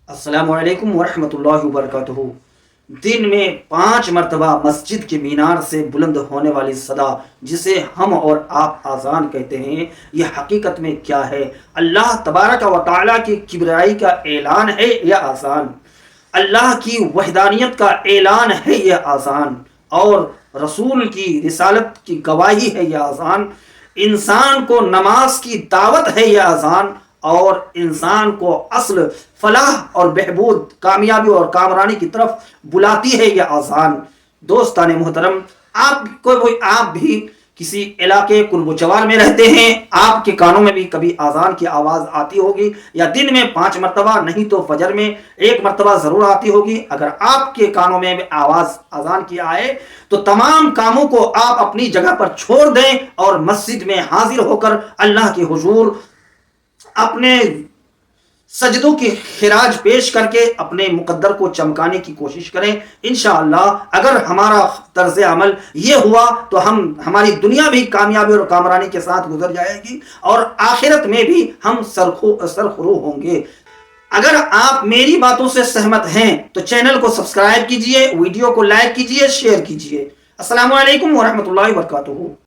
السلام علیکم ورحمۃ اللہ وبرکاتہ۔ دن میں 5 مرتبہ مسجد کے مینار سے بلند ہونے والی صدا، جسے ہم اور آپ آذان کہتے ہیں، یہ حقیقت میں کیا ہے؟ اللہ تبارک و تعالیٰ کی کبریائی کا اعلان ہے یہ آذان، اللہ کی وحدانیت کا اعلان ہے یہ آذان، اور رسول کی رسالت کی گواہی ہے یہ آذان، انسان کو نماز کی دعوت ہے یہ آذان، اور انسان کو اصل فلاح اور بہبود، کامیابی اور کامرانی کی طرف بلاتی ہے یہ آذان۔ دوستان محترم، آپ بھی کسی علاقے قرب و جوار میں رہتے ہیں، آپ کے کانوں میں بھی کبھی آذان کی آواز آتی ہوگی، یا دن میں 5 مرتبہ نہیں تو فجر میں 1 مرتبہ ضرور آتی ہوگی۔ اگر آپ کے کانوں میں آواز آذان کی آئے تو تمام کاموں کو آپ اپنی جگہ پر چھوڑ دیں اور مسجد میں حاضر ہو کر اللہ کے حضور اپنے سجدوں کی خراج پیش کر کے اپنے مقدر کو چمکانے کی کوشش کریں۔ انشاءاللہ اگر ہمارا طرز عمل یہ ہوا تو ہماری دنیا بھی کامیابی اور کامرانی کے ساتھ گزر جائے گی، اور آخرت میں بھی ہم سرخرو ہوں گے۔ اگر آپ میری باتوں سے سہمت ہیں تو چینل کو سبسکرائب کیجئے، ویڈیو کو لائک کیجئے، شیئر کیجئے۔ السلام علیکم ورحمۃ اللہ وبرکاتہ۔